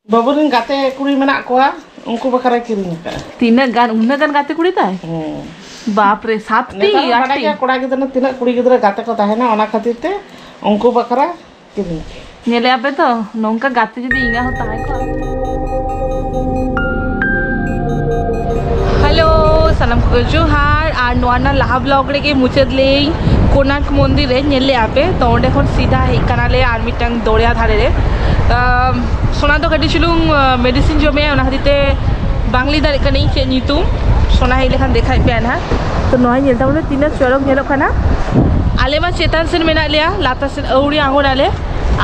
Babu rin kate kuri menak koa, ungku bakara kiring ka. Tina gan gate kuri tay? बाप रे 7 8 कोड़ा गिदरा तीना कुड़ी गिदरा गाते को ताहेना ओना खातिर ते उनको बकरा किरिंग नेले आपे तो नोंका गाते जदी इंगा हो ताहे को हेलो सलाम को जोहार आर नोना लाहा ब्लॉग रे के मुचद ले कोणार्क मंदिर रे नेले आपे तो ओंडे खन सीधा हे काना ले आर मिटंग दोड़िया धारे रे सोना तो कटी चुलुंग मेडिसिन जो में ओना खातिर बांगली दारे कनी चे नीतुम सोना हे लेखान देखाय पे ना तो नय नेलता बोले तीना चरक नेलक खाना आले मा चेतान सेन मेना लिया लाता सेन औड़ी आंगोर आले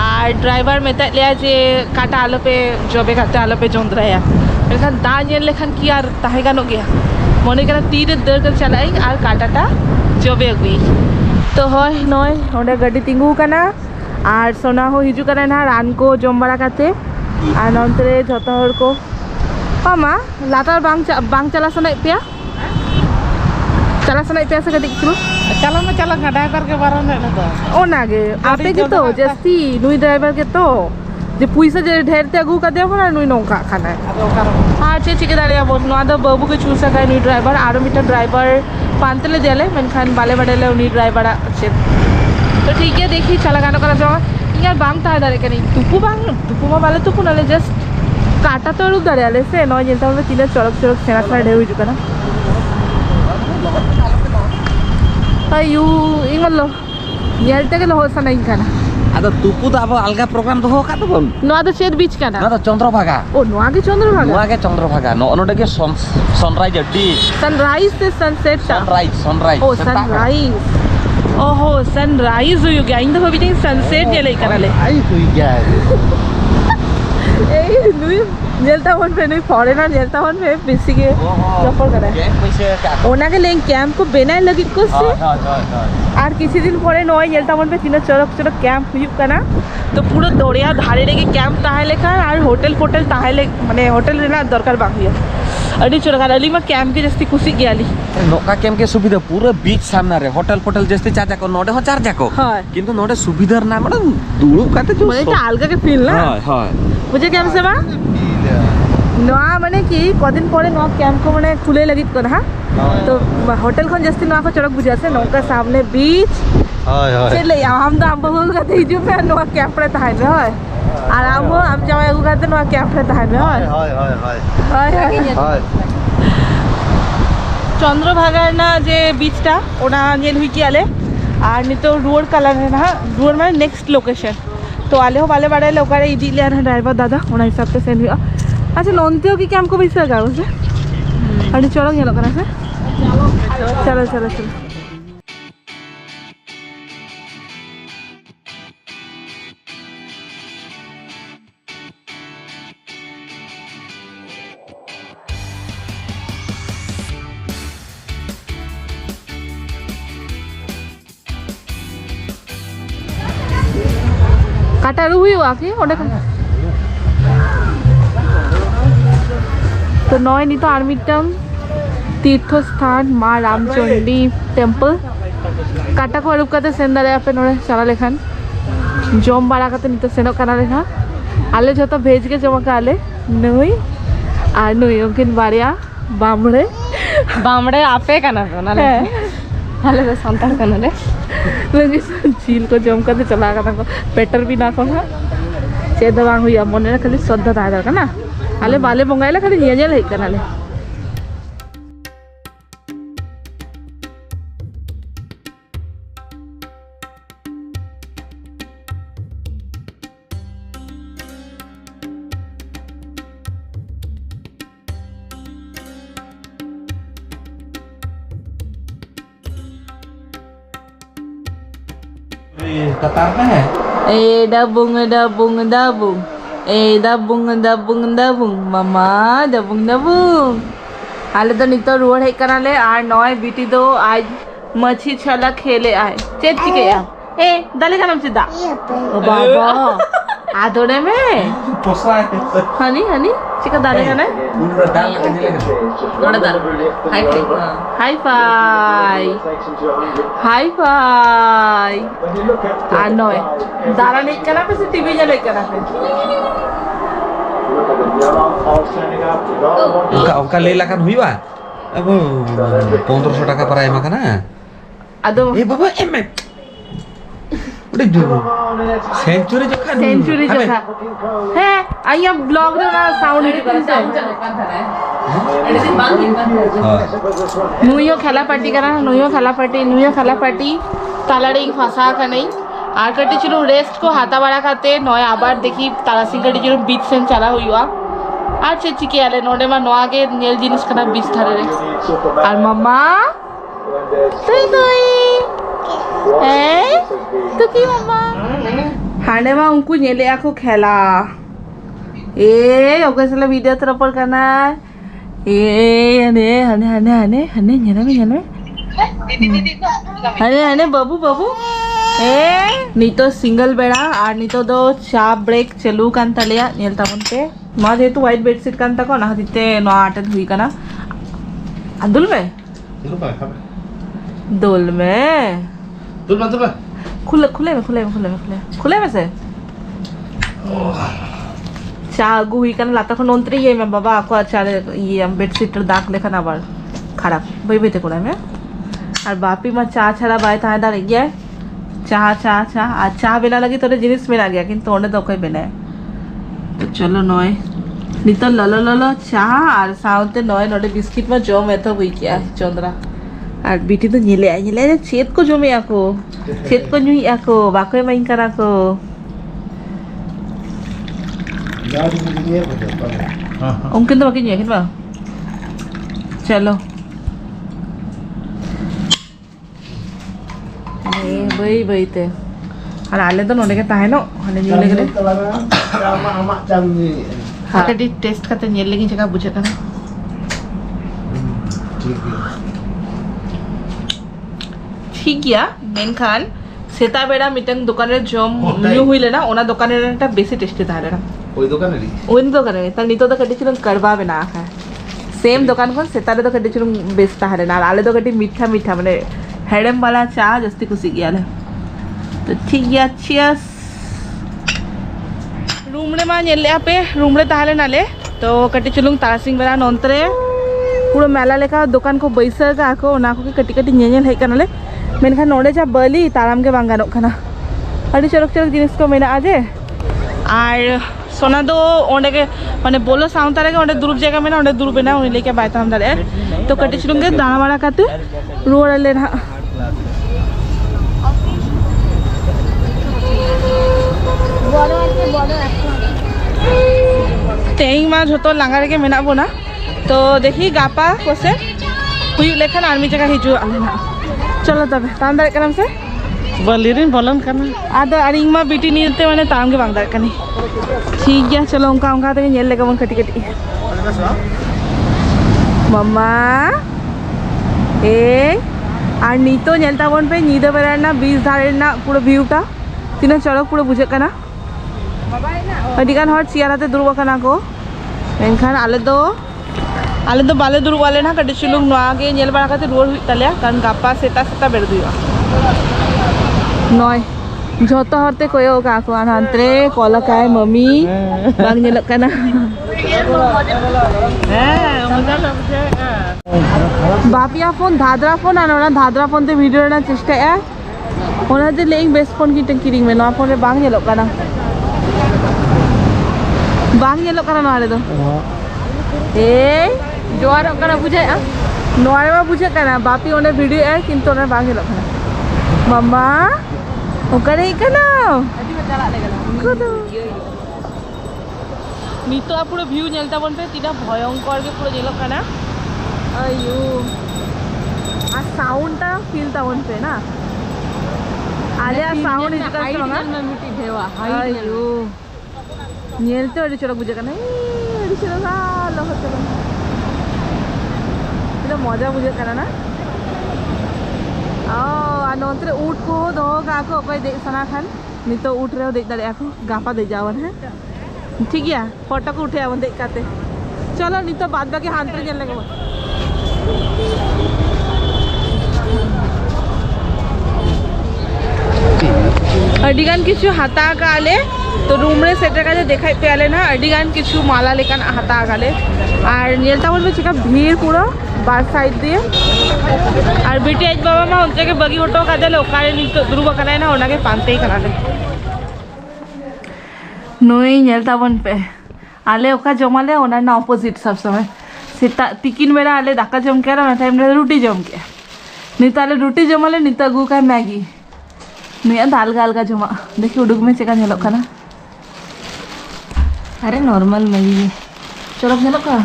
आर ड्राइवर मेता लिया जे काटा आलो पे जबे काटे आलो पे जोंद्राया मेखान दा नेल लेखान की आर ताहे गानो गया मने करा तीरे दर कर चलाई आर काटाटा जबे अगुई तो होय नय ओंडे गाड़ी तिंगु काना आर सोना हो हिजु काना ना रान को जम बारा काते आर नंतरे जतो हर को पामा लातार बांग चला सनाय पिया चला सनाय पिया से गदिक चलो चला में चला ड्राइवर के बारे में ना ओ नागे आपे के तो जस्ती नुई ड्राइवर के तो जे पुइसा जे ढेर ते अगु का देबो ना नुई नौका खाना अदो कार हां चे चिके दाड़िया बोल नो आदो बाबू के चूसा का नुई ड्राइवर आरो मीटर ड्राइवर पांतले देले मेनखान बाले बडेले नुई ड्राइवर अच्छे तो ठीक है देखी चला गानो करा जो यार बांग ता दारे कनी तुपु मा बाले तुपु नाले जस्ट काटा तो रूप दाड़िया ले से नय जेंता बोले तीन चरक सेना सेना ढेउ हिजु कना अयू इंगलो नेलते के लो सना इनखाना आदो तुपु दा अब अलगा प्रोग्राम दो का तो बन नो आदो चेत बीच काना ना तो चंद्रभागा ओ नो आगे चंद्रभागा नो नोडे के सनराइज अड्डी सनराइज से सनसेट सनराइज ओ सनराइज ओहो सनराइज हो गया इन दो भी सनसेट ने ले करा ले आई हुई गया ए नुई नेलता वन पे नुई फॉरेनर नेलता वन पे बेसी के सफर करे ओना के लें कैंप को बेनाय लगी को से আর কিছুদিন পরে নয় নেলতা वन पे तीन चरक चरक कैंप हुई काना तो पूरा दौड़िया धारे रे के कैंप ताहे लेखा और होटल फोटल ताहे ले माने होटल रेना दरकार बांगिया अडी चरक अली मा कैंप के जस्ती खुशी गयाली नोका कैंप के सुविधा पूरा बीच सामने रे होटल फोटल जस्ती चाचा को नोडे हो चार जाको किंतु नोडे सुविधार ना माने दुळु काते जो माने अलगा के फील ना हां बुझे कैंप से बा नोआ माने कि कदिन परे नोआ कैंप को माने खुले लगित कर हां तो होटल खन जस्ती नोआ को चरक बुझा से नौका सामने बीच हाय हाय चले हम तो हम बहुत कते हिजु पे नोआ कैंप रे ताहे में हाय आराम हम जावे एगु कते नोआ कैंप रे ताहे में हाय हाय हाय हाय चंद्रभागा ना जे बीचटा ओना नेल हुई की आले आर नि तो रोड कलर है ना रोड माने नेक्स्ट लोकेशन तो आले हो वाले बड़े लोग रे इदी ले ड्राइवर दादा ओना हिसाब से सेंड हुआ अच्छा नोनते की कैंप को पैसा गाओ से अड़ी चलो गेलो करा से चलो चलो चलो काटारू हुई आके ओडे तो नय नी तो आर्मिटम तीर्थ स्थान माँ रामचंडी टेम्पल काटा को अरूप काते सेन दारे आपे नोडे चला लेखान जम बाड़ा काते नी तो सेनो काना लेखा आले जतो भेज के जमा का आले नई आ नई उनकिन बाड़िया बामड़े आपे काना ना ले आले तो संतान काना ले लगे झील को जम करते चला का पेटर भी ना कोना चेद बांग हुई मने खाली श्रद्धा ताहे दरकार ना आले बाले बंगाइले खाली नियल हे कनाले कतार में है ए dabung dabung mama dabung आले तो नितो रोड है कनाले आर नय बीटी दो आज मछली छला खेले आए चेत चिके या ए दाले का नाम चिदा ओ बाबा आदोरे में पोसा है हनी चिका दाले का ना उनका दाल का निले नोड़ा दाल हाई फाई आ नय दारा नहीं कना पे टीवी जले कना पे उनका ले लाkan हुआ अब 1500 টাকা para emang kana Ado बाबा एम udah dulu सेंचुरी जो खा सेंचुरी जो खा है आइया ब्लॉग रे ना साउंड हिट कर नुयो खेला पार्टी करा नुयो खेला पार्टी तालाड़ी फांसा का नहीं আর কাটি ছিল রেস্ট কো হাতা বাড়া খাতে নয় আবার দেখি তারাসিং কাটি ছিল বিচ সেন চালা হইয়া আর চেচিকে আলে নডে মা নোয়াগে নেল জিনিস খানা বিচ ধারে রে আর মাম্মা তুই তো কি মাম্মা হানে মা উনকু নেলে আকো খেলা এ ওকে সালা ভিডিও তোর উপর কানা এ হানে নেলে हने बाबू नीतो सिंगल बेड़ा और नीतो दो चा ब्रेक चलू कान तलिया नेलता बनते मा जेतु व्हाइट बेडशीट कान तको ना दिते नो आटत हुई कना अंदुल में दुल खुले में से चा आगु हुई कना लाता को नोंतरी ये मैं बाबा आपको अच्छा ये बेडशीट दाग लेखन आबार खराब बई बेते कोना में और बापी माँ चा छाड़ा बाय था दार गया चा और चा बेना लगी तो जिनिस मेना गया किंतु ओंडे तो कोई बेना तो चलो नय नितो ललो चा और साउते नय नोडे बिस्किट में जम एतो हुई क्या चंद्रा और बीटी तो नीले छेद को जमे आको छेद को नुई आको बाको माइन करा को उनके तो बाकी नहीं है चलो बई ते और आले तो नोडे के ताहेनो हने नीले के amak jam ni हाँ कटी टेस्ट करते नीले लेकिन जगह बुझे करना ठीक गया मेन खान सेता बेड़ा मिटंग दुकान रे जम न्यू हुई लेना ओना दुकान रे टा बेसी टेस्टी था लेना ওই দোকানে রি ओइन दुकान रे ता नीतो तो कटी चिलुं करवा बेना है सेम दुकान कोन सेता रे तो कटी चिलुं बेचता है ना आले तो कटी मीठा माने हेडम वाला चा जस्ती खुशी गया है तो ठीक गया चियर्स रूम रे मा नेले पे रूम रे ताहले नाले तो कटी चलुंग तारासिंग बेरा नंतरे पूरा मेला लेका दुकान को बैसा का आको ना को कटी कटी नेनेल है कनाले मेनखा नोडे जा बली ताराम के बांगानो खाना अड़ी चरक जिनिस को मेना आजे और सोना दो ओंडे के माने बोलो साउंड तारे के ओंडे दुरुप जगह में ना ओंडे दुरुप ना उनी लेके बायता हम दारे तो कटी चलुंगे दाना वाला काते रोड ले ना तेईं मा जो लांगारे के मेना बोना तो देखी गापा कोसे हुई लेखन आर्मी जगह हिजू आले ना चलो तबे ताम दारे करम से बलिरिन बोलन करना आदो अरिंग मा बीटी नीते माने ताम के बांग दारे कनी ठीक गया चलो उनका तक नेल लेके मन कटी मम्मा ए और नीतो नेलता बन पे नीदे बेरा ना 20 धारे ना पूरा व्यूटा तीन चलक पूरा बुझे कना अडिगान हर चियाराते दुरुब कना को एनखान आले दो बाले दुरुब वाले ना कटी चुलुंग नोआगे नेल बारा काते रुआर हुई ताले कारण गापा सेता बेर दुइवा नय झोतो हरते कोयो काको आनंतरे कोला काय मम्मी बांग नेलक कना बापिया फोन धादरा फोन आना धादरा फोन ते वीडियो ना चेष्टा है ओना जे लेइंग बेस्ट फोन की टंकिरिंग में नवा फोन रे बांग नेलक कना ना रे दो ए जोर कना बुझे नोरे मा बुझे कना बापी ओने वीडियो है किंतु ओने बांग नेलक कना मम्मा ओकरे कना कुदो नीतो पूरा व्यू नेलता बन पे तीना भयंकर के पूरा नेलक कना अयो आ साउंड टा फील ता बन पे ना आले आ साउंड इज का ना मिटी देवा अयो नेलते अडी चलक बुझे कना अडी चलक लो होते इधर मजा बुझे कना ना ओ आनंतरे ऊट को दो गाको कोई दे सना खान नीतो ऊट रे दे दाड़े आको गापा दे जावन है ठीक है फोटो को उठे आवन देख काते चलो नीतो बाद बाकी हांतरे जन लगे अडिगान किछु हाता काले तो रूम रे सेटर का देखा पे आले ना अड़ी गान किछु माला लेकन हाता आगाले और नेलता बोल में चिका भीड़ पूरा बार साइड दिए और बेटी आज बाबा मा उनसे के बगी ऑटो का दले ओकारे नितो दुरु बकना ना ओना के पानते ही कराले नोई नेलता बन पे आले ओका जमाले ओना ना ऑपोजिट सब समय सीता तिकिन बेरा आले दाका जम के ना टाइम रे रोटी जम के निता आले रोटी जमाले निता गु का मैगी निया दाल गाल का जमा देखि उडुक में चिका नेलो खाना अरे नॉर्मल मैगी चलो नेलो का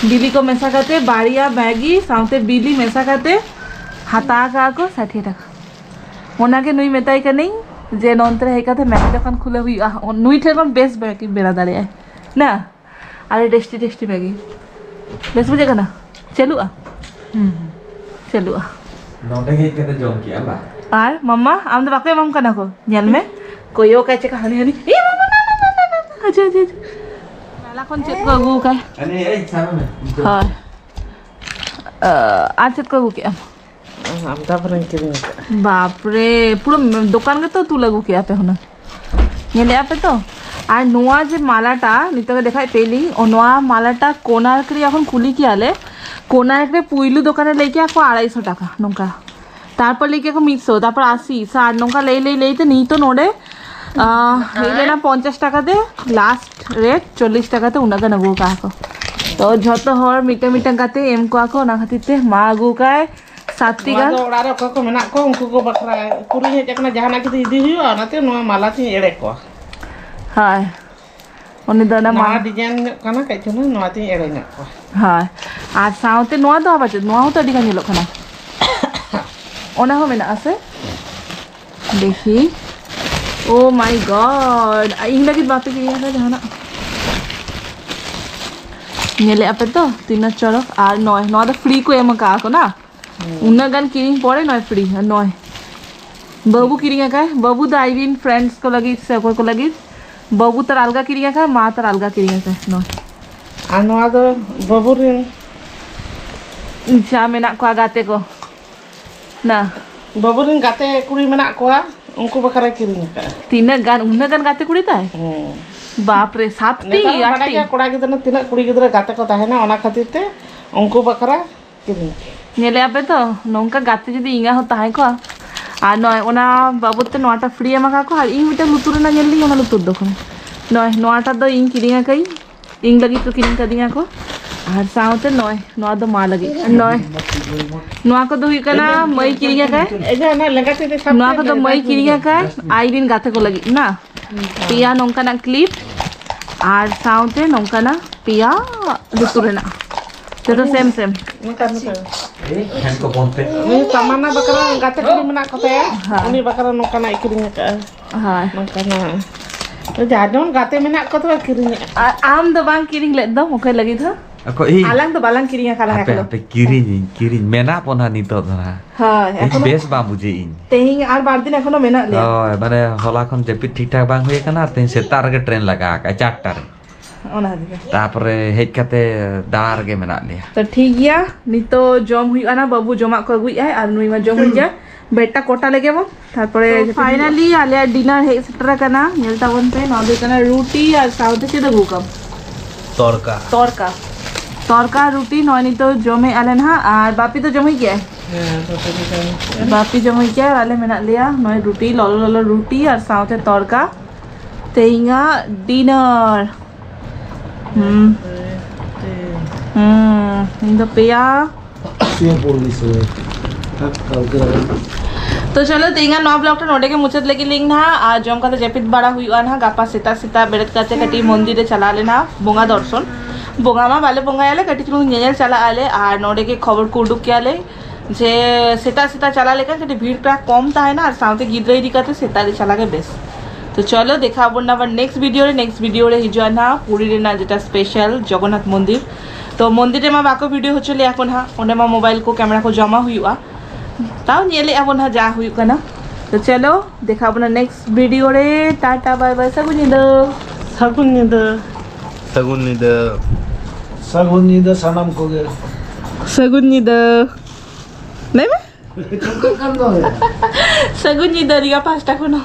बिली को मेसा करते बाड़िया मैगी साउते बिली मेसा करते हाथा का को 60 टाका ओना के नुई मेताई का नहीं जे नंतर हे काते मैगी दुकान खुले हुई नुई ठेरम बेस्ट मैगी बेरा दाड़े ना अरे टेस्टी टेस्टी मैगी बेस बुझेगा ना चलू चलू नोटे के कते जम किया बा और मम्मा आम तो बाके मम कना को नेल में कोयो काचे का हनी हनी ए मम्मा ना ना ना ना अच्छा अच्छा नाला कोन चेक को गु का अने ए सामने में हां आज चेक को गु के हम तापरन किरिंग बाप रे पूरा दुकान के तो तू लगू के पे होना नेले आपे तो আর নোয়া যে মালাটা নিতকে দেখাই পেলি ও নোয়া মালাটা কোনারকরি এখন খুলি কি আলে কোনারকরে পুইলু দোকানে লেকে আকো 250 টাকা নঙ্কা তারপর লেকে আকো 100 তারপর 80 60 নঙ্কা লেইতে নিতো নোডে হেলে না 50 টাকাতে লাস্ট রেট 40 টাকাতে উনাকে নগু কাকো তো যত হর মিটা মিটা কাতে এম को আকো না খাতিতে মা আগু কায় साथी गान ओड़ा रे को मेना को उनको को बखरा कुरी हे जकना जहाना के इदी हुआ नाते नो माला थी एड़े को हाय उनी दना मा डिजाइन काना कइ छनो नो थी एड़े न को हाय आ साउते नो दो आबाच नो तो अडी गान ᱧᱮᱞᱚᱜ ᱠᱟᱱᱟ ओना हो मेना आसे देखी ओ माय गॉड इन लगी बात की है जहाना ᱧᱮᱞᱮ आपे तो तीन चरक আর নয় নো तो फ्री को एम का को ना उन्ना गान किरिंग पड़े नय फ्री नय बाबू किरिंग का बाबू द आईविन फ्रेंड्स को लगी से को लगी बाबू तर अलगा किरिंग का मां तर अलगा किरिंग का नय आनवा दो बाबू रे इच्छा मेना को आगाते को ना बाबू रे गाते कुड़ी मेना को उनको बखरा किरिंग का तीन गान उन्ना गान गाते कुड़ी ताई बाप रे 7 टी 8 टी कोड़ा गिदरा तीन कुड़ी गिदरा गाते को ताहे ना ओना खातिर ते उनको बखरा किरिंग नेले आपे तो नोंका गाते जदी इंगा होता है को आ नय ओना बाबूते नोटा फ्री एमा का को आ इन मिटा लुतुर ना नेली ओना लुतुर दखो नय नोटा दो इन किरिंगा कई इन लगी तो किरिंग का दिया को आर साउते नय नो दो मा लगी नय नोआ को दो हुई कना मई किरिंगा का एजा ना लगाते ते सब नोआ को दो मई किरिंगा का आई दिन गाते को लगी ना पिया नोंका ना क्लिप आर साउते नोंका ना पिया लुतुर ना तो सेम सेम ए हैंड को बोलते ni tamana bakara gatte kiri mena ko te uni bakara nokana ikiring ka हां nokana तो जादोन गाते मना को तो किरिंग आम दो बांग किरिंग ले दो मुखे लगी था ako i आलंग तो बालंग किरिंग काला ape ape kiring mena pona nito dhara हां এখন বেশ বা বুঝে ইন তেহিং আর বার দিন এখনো মেনা লে ওই মানে হলাখন যেপি ঠিকঠাক বাং হয়ে কানা তেন সেতার গে ট্রেন লাগা কা 4 টারে ओना दिगा तारपरे हेज काते दार गे मेना लिया तो ठीक गया नितो जम हुई आना बाबू जमा को गुई है और नुई मा जम हुई जा बेटा कोटा लेगे वो तारपरे फाइनली आले डिनर हे सेटर कना नेलता बनते न दे कना रोटी और साउथ के दगु कम तड़का तड़का तड़का रोटी नय तो जमे आले ना और बापी तो जम हुई गया बापी जम हुई गया आले मेना लिया नय रोटी ललो ललो रोटी और साउथ तड़का तेहिंगा डिनर इनको पिया तो चलो तेंगा नौ ब्लॉग नोडे के मुचत लेके लिंग ना आज जम का जेपित बड़ा हुई ना गापा सीता सीता बेरत काते कटी मंदिर चला लेना बोंगा दर्शन बोंगा मा बाले बोंगा आले कटी चलू नेल चला आले और नोडे के खबर को उडुक के आले जे सीता सीता चला लेकर कटी भीड़ प्रा कम था है ना और साउते गिद्रई दिखाते सीता चला के बेस तो चलो देखा ना नेक्स्ट भिडियो रे हिजुआना पुरी रे ना जेटा स्पेशल जगन्नाथ मंदिर तो मंदिर मा बाको भिडियो होचले এখন हा ओने मा मोबाइल को कैमरा को जमा हुआ ताऊ नेले अब ना जा हुई कना तो चलो देखा ना नेक्स्ट भिडियो रे टाटा बाय बाय सगुनिदा सनम को गे सगुनिदा नहीं मैं सगुनिदा रिया पास्ता को ना